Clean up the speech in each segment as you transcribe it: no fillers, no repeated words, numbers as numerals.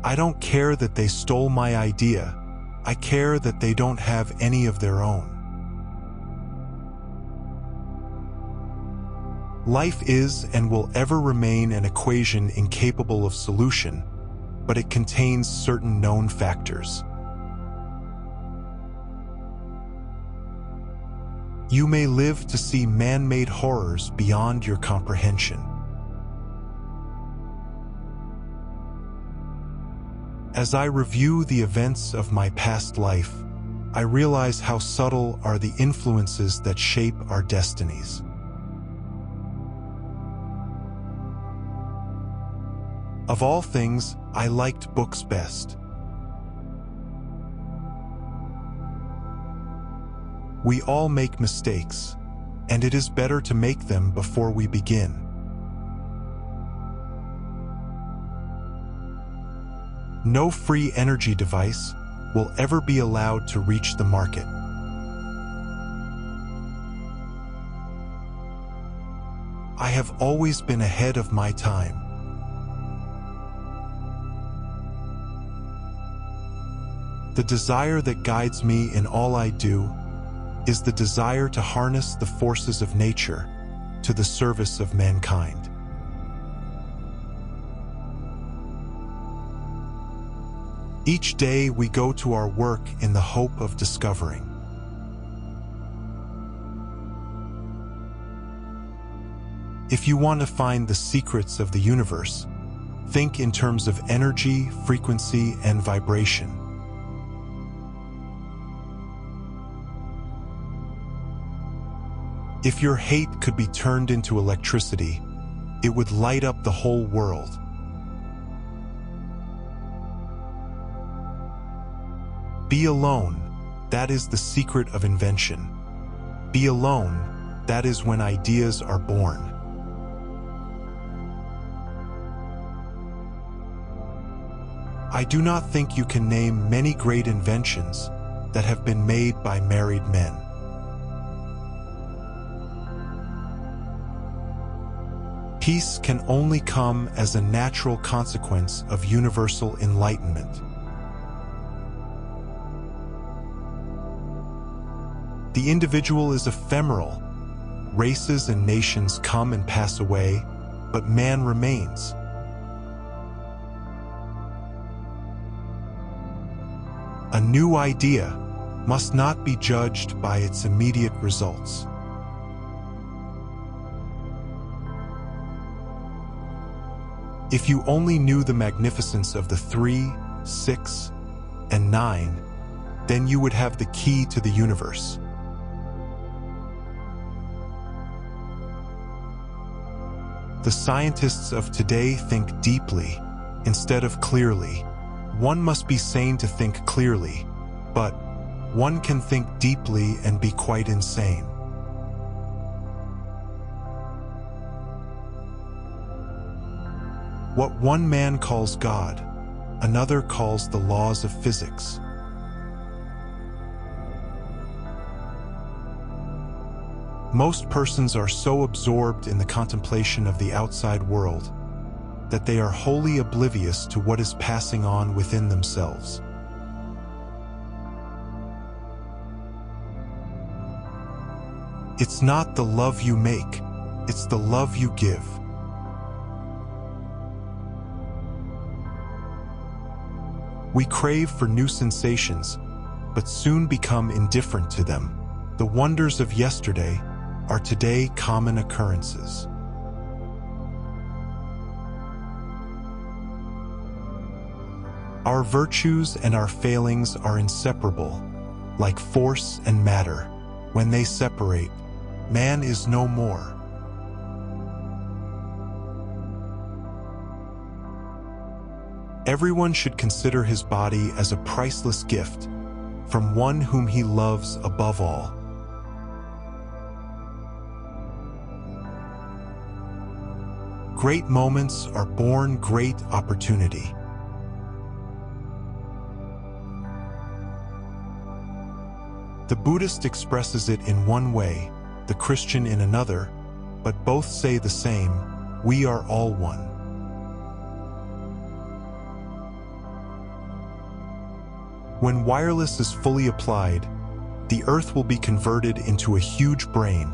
I don't care that they stole my idea. I care that they don't have any of their own. Life is and will ever remain an equation incapable of solution, but it contains certain known factors. You may live to see man-made horrors beyond your comprehension. As I review the events of my past life, I realize how subtle are the influences that shape our destinies. Of all things, I liked books best. We all make mistakes, and it is better to make them before we begin. No free energy device will ever be allowed to reach the market. I have always been ahead of my time. The desire that guides me in all I do is the desire to harness the forces of nature to the service of mankind. Each day we go to our work in the hope of discovering. If you want to find the secrets of the universe, think in terms of energy, frequency, and vibration. If your hate could be turned into electricity, it would light up the whole world. Be alone, that is the secret of invention. Be alone, that is when ideas are born. I do not think you can name many great inventions that have been made by married men. Peace can only come as a natural consequence of universal enlightenment. The individual is ephemeral. Races and nations come and pass away, but man remains. A new idea must not be judged by its immediate results. If you only knew the magnificence of the 3, 6, and 9, then you would have the key to the universe. The scientists of today think deeply instead of clearly. One must be sane to think clearly, but one can think deeply and be quite insane. What one man calls God, another calls the laws of physics. Most persons are so absorbed in the contemplation of the outside world that they are wholly oblivious to what is passing on within themselves. It's not the love you make, it's the love you give. We crave for new sensations, but soon become indifferent to them. The wonders of yesterday are today common occurrences. Our virtues and our failings are inseparable, like force and matter. When they separate, man is no more. Everyone should consider his body as a priceless gift from one whom he loves above all. Great moments are born great opportunity. The Buddhist expresses it in one way, the Christian in another, but both say the same: we are all one. When wireless is fully applied, the Earth will be converted into a huge brain,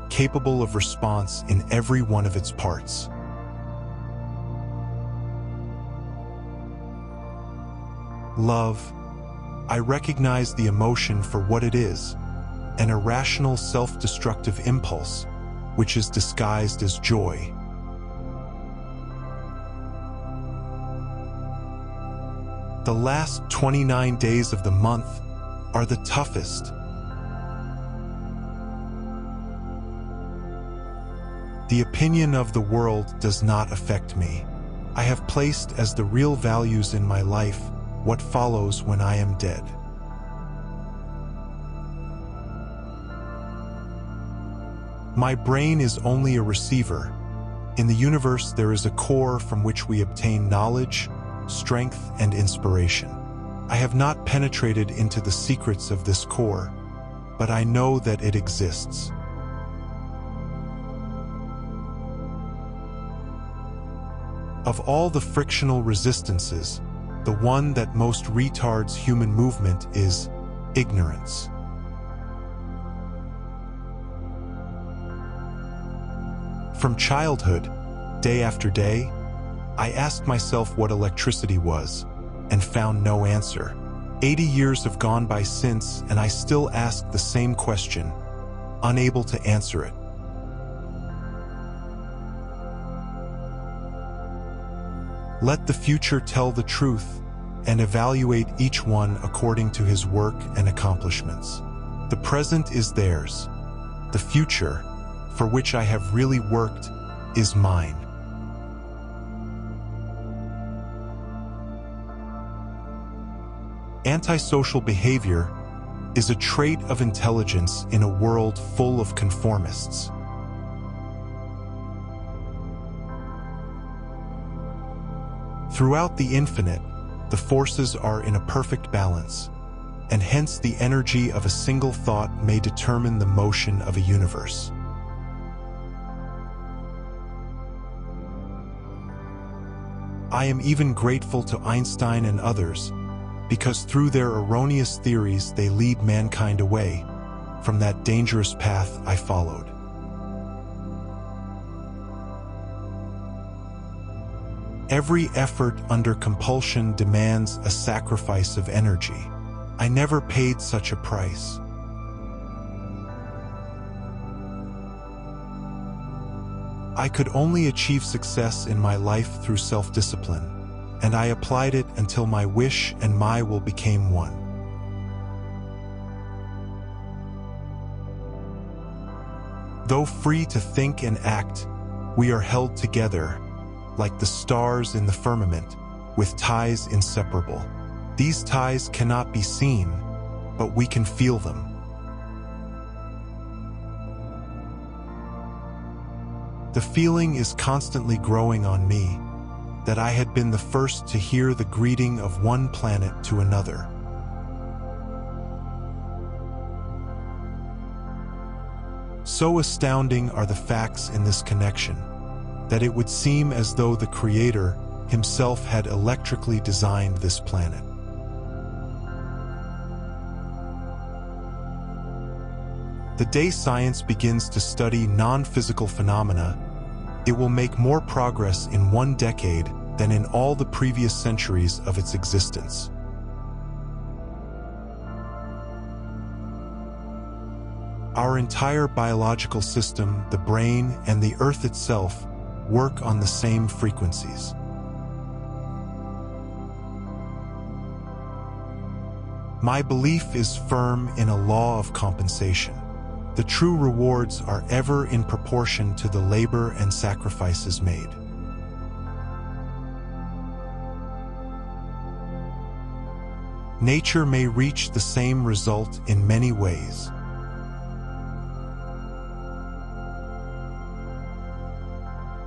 capable of response in every one of its parts. Love. I recognize the emotion for what it is, an irrational self-destructive impulse, which is disguised as joy. The last 29 days of the month are the toughest. The opinion of the world does not affect me. I have placed as the real values in my life what follows when I am dead. My brain is only a receiver. In the universe, there is a core from which we obtain knowledge, strength, and inspiration. I have not penetrated into the secrets of this core, but I know that it exists. Of all the frictional resistances, the one that most retards human movement is ignorance. From childhood, day after day, I asked myself what electricity was, and found no answer. 80 years have gone by since, and I still ask the same question, unable to answer it. Let the future tell the truth, and evaluate each one according to his work and accomplishments. The present is theirs. The future, for which I have really worked, is mine. Antisocial behavior is a trait of intelligence in a world full of conformists. Throughout the infinite, the forces are in a perfect balance, and hence the energy of a single thought may determine the motion of a universe. I am even grateful to Einstein and others, because through their erroneous theories they lead mankind away from that dangerous path I followed. Every effort under compulsion demands a sacrifice of energy. I never paid such a price. I could only achieve success in my life through self-discipline, and I applied it until my wish and my will became one. Though free to think and act, we are held together, like the stars in the firmament, with ties inseparable. These ties cannot be seen, but we can feel them. The feeling is constantly growing on me that I had been the first to hear the greeting of one planet to another. So astounding are the facts in this connection that it would seem as though the Creator himself had electrically designed this planet. The day science begins to study non-physical phenomena, it will make more progress in 1 decade than in all the previous centuries of its existence. Our entire biological system, the brain, and the Earth itself work on the same frequencies. My belief is firm in a law of compensation. The true rewards are ever in proportion to the labor and sacrifices made. Nature may reach the same result in many ways.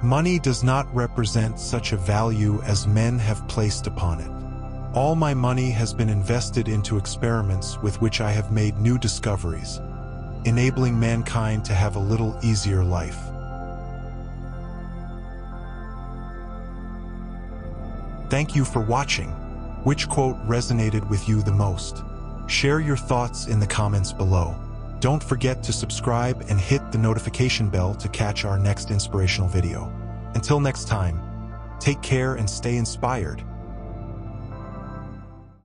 Money does not represent such a value as men have placed upon it. All my money has been invested into experiments with which I have made new discoveries, enabling mankind to have a little easier life. Thank you for watching. Which quote resonated with you the most? Share your thoughts in the comments below. Don't forget to subscribe and hit the notification bell to catch our next inspirational video. Until next time, take care and stay inspired.